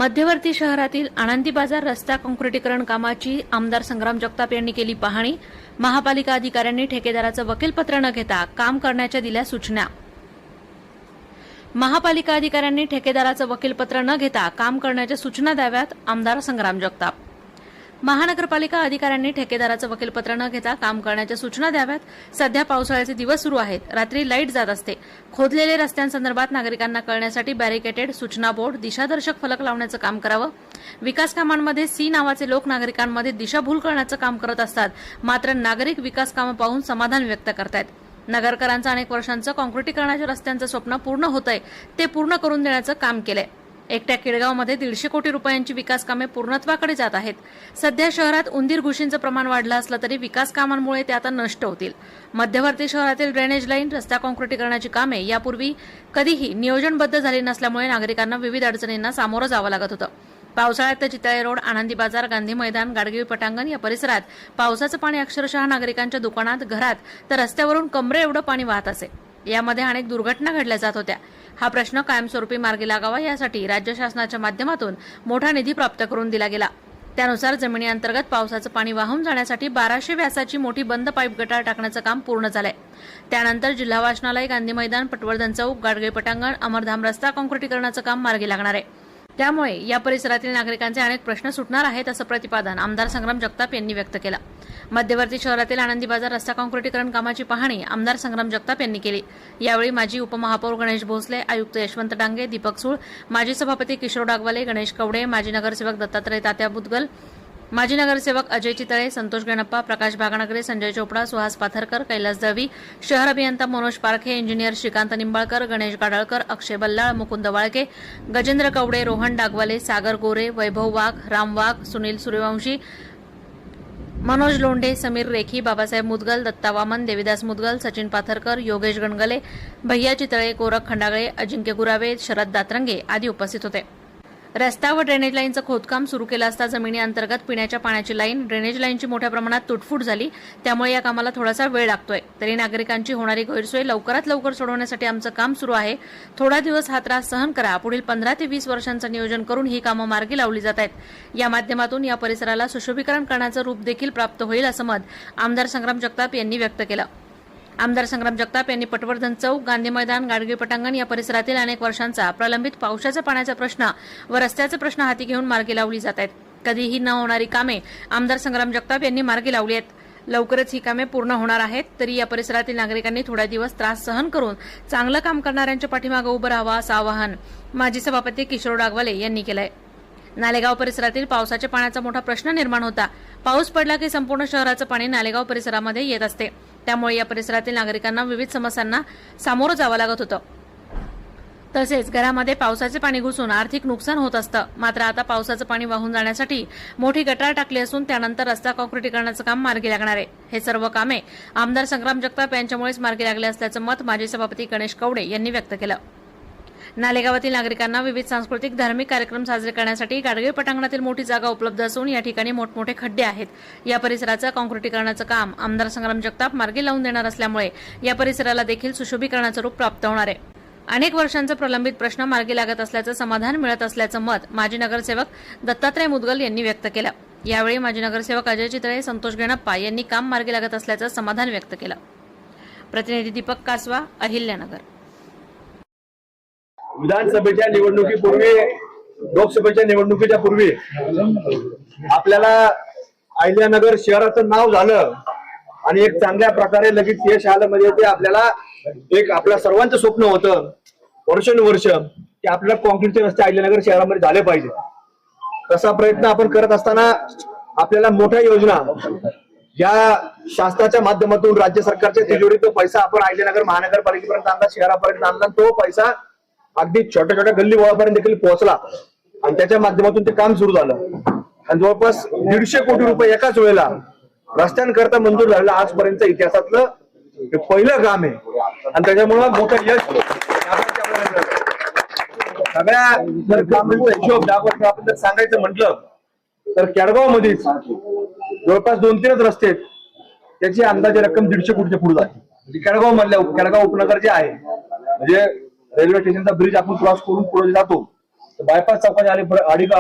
मध्यवर्ती शहरातील आनंदी बाजार रस्ता काँक्रिटीकरण कामाची आमदार संग्राम जगताप यांनी केली पाहणी। महापालिका अधिकाऱ्यांनी ठेकेदाराचं वकीलपत्र न घेता काम करण्याच्या दिल्या सूचना। महापालिका अधिकाऱ्यांनी ठेकेदाराचं वकीलपत्र न घेता काम करण्याच्या सूचना द्याव्यात, आमदार संग्राम जगताप। महानगरपालिका अधिकाऱ्यांनी ठेकेदाराचं वकीलपत्र न घेता काम करण्याच्या सूचना द्याव्यात। सध्या पावसाळ्याचे दिवस सुरू आहेत, रात्री लाईट जात असते। खोदलेले रस्त्यांसंदर्भात नागरिकांना कळण्यासाठी बॅरिकेटेड, सूचना बोर्ड, दिशादर्शक फलक लावण्याचं काम करावं। विकास कामांमध्ये सी नावाचे लोक नागरिकांमध्ये दिशाभूल करण्याचं काम करत असतात, मात्र नागरिक विकास कामं पाहून समाधान व्यक्त करतायत। नगरकरांचं अनेक वर्षांचं काँक्रिटीकरणाच्या रस्त्यांचं स्वप्न पूर्ण होतंय, ते पूर्ण करून देण्याचं काम केलंय। एकट्या केडगावमध्ये 150 कोटी रुपयांची विकास कामे पूर्णत्वाकडे जात आहेत। सध्या शहरात उंदीर घुशींचं प्रमाण वाढलं असलं तरी विकास कामांमुळे ते आता नष्ट होतील। मध्यवर्ती शहरातील ड्रेनेज लाईन, रस्ता काँक्रिटीकरणाची कामे यापूर्वी कधीही नियोजनबद्ध झाली नसल्यामुळे नागरिकांना विविध अडचणींना सामोरं जावं लागत होतं। पावसाळ्यात चितळे रोड, आनंदी बाजार, गांधी मैदान, गाडगिळ पटांगण या परिसरात पावसाचं पाणी अक्षरशः नागरिकांच्या दुकानात, घरात तर रस्त्यावरून कमरे एवढं पाणी वाहत असे। यामध्ये अनेक दुर्घटना घडल्या जात होत्या। हा प्रश्न कायमस्वरूपी मार्गी लागावा यासाठी राज्य शासनाच्या माध्यमातून मोठा निधी प्राप्त करून दिला गेला। त्यानुसार जमिनी अंतर्गत पावसाचं पाणी वाहून जाण्यासाठी 1200 व्यासाची मोठी बंद पाईप गटार टाकण्याचं काम पूर्ण झालंय। त्यानंतर जिल्हा वाचनालय, गांधी मैदान, पटवर्धन चौक, गाडगिळ पटांगण, अमरधाम रस्ता काँक्रिटीकरणाचं काम मार्गी लागणार आहे। त्यामुळे या परिसरातील नागरिकांचे अनेक प्रश्न सुटणार आहेत, असं प्रतिपादन आमदार संग्राम जगताप यांनी व्यक्त केलं। मध्यवर्ती शहरातील आनंदी बाजार रस्ता काँक्रिटीकरण कामाची पाहणी आमदार संग्राम जगताप यांनी केली। यावेळी माजी उपमहापौर गणेश भोसले, आयुक्त यशवंत डांगे, दीपक सूळ, माजी सभापती किशोर डागवाले, गणेश कवडे, माजी नगरसेवक दत्तात्रय तात्या बुदगल, माजी नगरसेवक अजय चितळे, संतोष गणप्पा, प्रकाश भागनगरे, संजय चोपडा, सुहास पाथरकर, कैलास दळवी, शहर अभियंता मनोज पारखे, इंजिनियर श्रीकांत निंबाळकर, गणेश गाडाळकर, अक्षय बल्लाळ, मुकुंद वाळके, गजेंद्र कवडे, रोहन डागवाले, सागर गोरे, वैभव वाघ, राम वाघ, सुनील सूर्यवंशी, मनोज लोंढे, समीर रेखी, बाबासाहेब मुदगल, दत्ता वामन, देविदास मुदगल, सचिन पाथरकर, योगेश गणगले, भैया चितळे, गोरख खंडागळे, अजिंक्य गुरावे, शरद दातरंगे आदी उपस्थित होते। रस्ता व ड्रेनेज लाईनचं खोदकाम सुरू केलं असता जमिनी अंतर्गत पिण्याच्या पाण्याची लाईन, ड्रेनेज लाईनची मोठ्या प्रमाणात तुटफूट झाली। त्यामुळे या कामाला थोडासा वेळ लागतोय। तरी नागरिकांची होणारी गैरसोय लवकरात लवकर सोडवण्यासाठी आमचं काम सुरू आहे। थोडा दिवस हा त्रास सहन करा। पुढील 15 ते 20 वर्षांचं नियोजन करून ही कामं मार्गी लावली जात आहेत। या माध्यमातून या परिसराला सुशोभीकरण करण्याचं रूप देखील प्राप्त होईल, असं मत आमदार संग्राम जगताप यांनी व्यक्त केलं। आमदार संग्राम जगताप यांनी पटवर्धन चौक, गांधी मैदान, गाडगिळ पटांगण या परिसरातील अनेक वर्षांचा प्रलंबित पावसाच्या पाण्याचा प्रश्न व रस्त्याचे प्रश्न हाती घेऊन मार्गी लावली जात आहेत। कधीही न होणारी कामे आमदार संग्राम जगताप यांनी मार्गी लावली आहेत। लवकरच ही कामे पूर्ण होणार आहेत। तरी या परिसरातील नागरिकांनी थोड्या दिवस त्रास सहन करून चांगलं काम करणाऱ्यांच्या पाठीमागे उभं राहावं, असं आवाहन माजी सभापती किशोर डागवाले यांनी केलंय। नालेगाव परिसरातील पावसाच्या पाण्याचा मोठा प्रश्न निर्माण होता। पाऊस पडला की संपूर्ण शहराचं पाणी नालेगाव परिसरामध्ये येत असते। त्यामुळे या परिसरातील नागरिकांना विविध समस्यांना सामोरं जावं लागत होतं। तसेच घरामध्ये पावसाचे पाणी घुसून आर्थिक नुकसान होत असतं। मात्र आता पावसाचं पाणी वाहून जाण्यासाठी मोठी गटार टाकली असून त्यानंतर रस्ता काँक्रिटीकरणाचं काम मार्गी लागणार आहे। हे सर्व कामे आमदार संग्राम जगताप यांच्यामुळेच मार्गी लागले असल्याचं मत माजी सभापती गणेश कवडे यांनी व्यक्त केलं। नालेगावातील नागरिकांना विविध सांस्कृतिक धार्मिक कार्यक्रम साजरे करण्यासाठी गाडगिळ पटांगणातील मोठी जागा उपलब्ध असून या ठिकाणी मोठमोठे खड्डे आहेत। या परिसराचं काँक्रिटीकरणाचं काम आमदार संग्राम जगताप मार्गी लावून देणार असल्यामुळे या परिसराला देखील सुशोभीकरणाचं रूप प्राप्त होणार आहे। अनेक वर्षांचा प्रलंबित प्रश्न मार्गी लागत असल्याचं समाधान मिळत असल्याचं मत माजी नगरसेवक दत्तात्रय मुदगल यांनी व्यक्त केलं। यावेळी माजी नगरसेवक अजय चितळे, संतोष गणप्पा यांनी काम मार्गी लागत असल्याचं समाधान व्यक्त केलं। प्रतिनिधी दीपक कासवा, अहिल्यानगर। विधानसभेच्या निवडणुकीपूर्वी, लोकसभेच्या निवडणुकीच्या पूर्वी आपल्याला अहिल्यानगर शहराचं नाव झालं आणि एक चांगल्या प्रकारे लगेच यश आलं। म्हणजे ते आपल्याला एक आपल्या सर्वांचं स्वप्न होतं वर्षानुवर्ष की आपल्याला काँक्रीटचे रस्ते अहिल्यानगर शहरामध्ये झाले पाहिजे। तसा प्रयत्न आपण करत असताना आपल्याला मोठ्या योजना या शासनाच्या माध्यमातून राज्य सरकारच्या तिजोरीत पैसा आपण अहिल्यानगर महानगरपालिकेपर्यंत आणला, शहरापर्यंत आणला। तो पैसा अगदी छोट्या छोट्या गल्ली बोळापर्यंत देखील पोहोचला आणि त्याच्या माध्यमातून ते काम सुरू झालं आणि जवळपास 150 कोटी रुपये एकाच वेळेला रस्त्यांकरता मंजूर झालेलं आजपर्यंत इतिहासातलं हे पहिलं काम आहे आणि त्याच्यामुळे मोठं यश सगळ्या जर कामांचा हिशोब आपण जर सांगायचं म्हटलं तर केडगाव मध्येच जवळपास 2-3 रस्ते आहेत, त्याची अंदाजे रक्कम 150 कोटीच्या पुढे जाते। केडगाव मधल्या केडगाव उपनगर जे आहे, म्हणजे रेल्वे स्टेशनचा ब्रिज आपण क्रॉस करून पुढे जातो बायपास चौकाच्या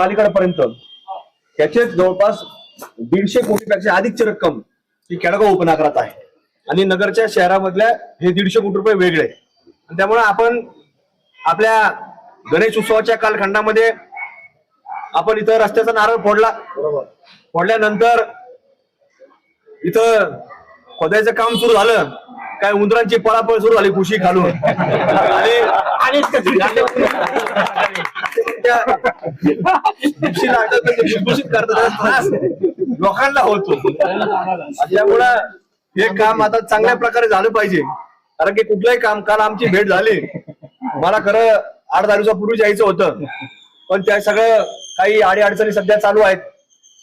अलीकडपर्यंत त्याचे जवळपास 150 कोटीपेक्षा अधिकची रक्कम ही केडगाव उपनगरात आहे आणि नगरच्या शहरामधल्या हे 150 कोटी रुपये वेगळे. आणि त्यामुळे आपण आपल्या गणेश उत्सवाच्या कालखंडामध्ये आपण इथं रस्त्याचा नारळ फोडल्यानंतर इथं खोदायचं काम सुरू झालं, काय उंदरांची पळापळ सुरू झाली खुशी घालून आणि त्रास लोकांना होतो. त्यामुळं हे काम आता चांगल्या प्रकारे झालं पाहिजे, कारण की कुठलंही काम, काल आमची भेट झाली, मला खरं 8-10 दिवसापूर्वी जायचं होतं, पण त्या सगळं काही अडीअडचणी सध्या चालू आहेत,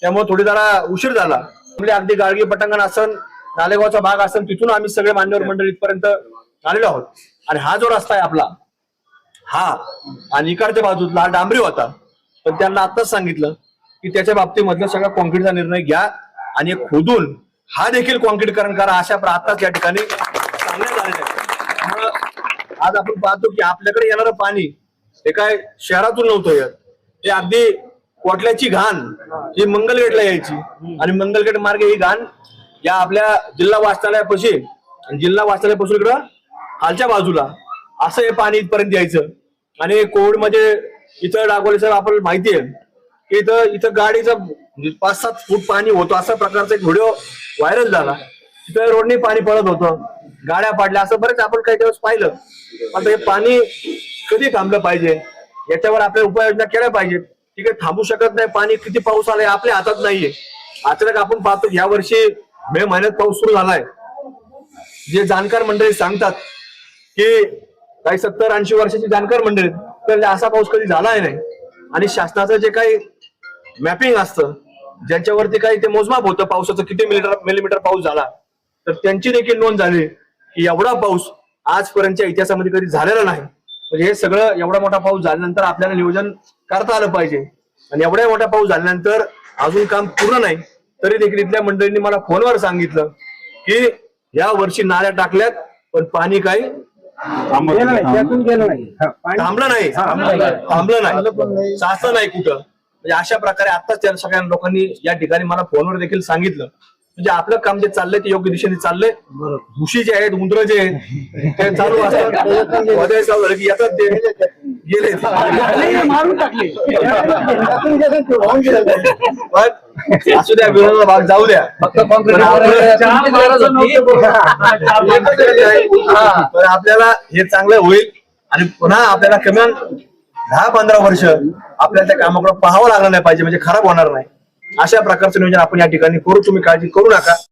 त्यामुळे थोडी जरा उशीर झाला. म्हणजे अगदी गाडगी पटांगण असन, नालेगावचा भाग असन, तिथून आम्ही सगळे मान्यवर मंडळी इथपर्यंत आलेलो आहोत. आणि हा जो रस्ता आहे आपला हा, आणि इकडच्या बाजूला डांबरी होता, पण त्यांना आताच सांगितलं की त्याच्या बाबतीमधलं सगळा कॉन्क्रीटचा निर्णय घ्या आणि खोदून हा देखील कॉन्क्रीटकरण करा. अशा आताच या ठिकाणी सांगण्यात आलेलं आहे. आज आपण पाहतो की आपल्याकडे येणारं पाणी हे काय शहरातून नव्हतं येत, ते अगदी कोटल्याची घाण ही मंगलगेटला यायची आणि मंगलगेट मार्गे ही घाण या आपल्या जिल्हा वाचनालयापाशी आणि जिल्हा वाचनालयापासून इकडं खालच्या बाजूला असं हे पाणी इथपर्यंत यायचं. आणि कोविड मध्ये इथं डागोले साहेब आपल्याला माहिती आहे की इथं गाडीचं 5-7 फूट पाणी होतं, असा प्रकारचा एक व्हिडिओ व्हायरल झाला. तिथं रोडने पाणी पडत होतं, गाड्या पाडल्या, असं बरेच आपण काही दिवस पाहिलं. आता हे पाणी कधी थांबलं पाहिजे, याच्यावर आपल्या उपाययोजना केल्या पाहिजेत. ठीक आहे, थांबू शकत नाही, पाणी किती पाऊस आलाय आपल्या हातात नाहीये. अचानक आपण पाहतो या वर्षी मे महिन्यात पाऊस सुरू झालाय. जे जाणकार मंडळी सांगतात की काही 70-80 वर्षाची जाणकार मंडळी, तर असा पाऊस कधी झालाय नाही. आणि शासनाचं जे काही मॅपिंग असतं, ज्यांच्यावरती काही ते मोजमाप होतं पावसाचं किती मिलीमीटर पाऊस झाला, तर त्यांची देखील नोंद झाली की एवढा पाऊस आजपर्यंतच्या इतिहासामध्ये कधी झालेला नाही. म्हणजे हे सगळं एवढा मोठा पाऊस झाल्यानंतर आपल्याला नियोजन करता आलं पाहिजे. आणि एवढ्या मोठा पाऊस झाल्यानंतर अजून काम पूर्ण नाही, तरी देखील इथल्या मंडळींनी मला फोनवर सांगितलं की या वर्षी नाल्या टाकल्यात, पण पाणी काही थांबलं नाही, साचलं नाही कुठं. म्हणजे अशा प्रकारे आताच त्या सगळ्या लोकांनी या ठिकाणी मला फोनवर देखील सांगितलं. म्हणजे आपलं काम जे चाललंय ते योग्य दिशेने चाललंय. घुशी जे आहेत, उंदर जे आहेत ते चालू असतात की येतात ते गेले मारून टाकले. असू द्या, विरोधाचा भाग जाऊ द्या, फक्त आपल्याला हे चांगलं होईल. आणि पुन्हा आपल्याला किमान 10-15 वर्ष आपल्याला त्या कामाकडे पाहावं लागलं नाही पाहिजे, म्हणजे खराब होणार नाही. अशा प्रकारचं नियोजन आपण या ठिकाणी करू. तुम्ही काळजी करू नका.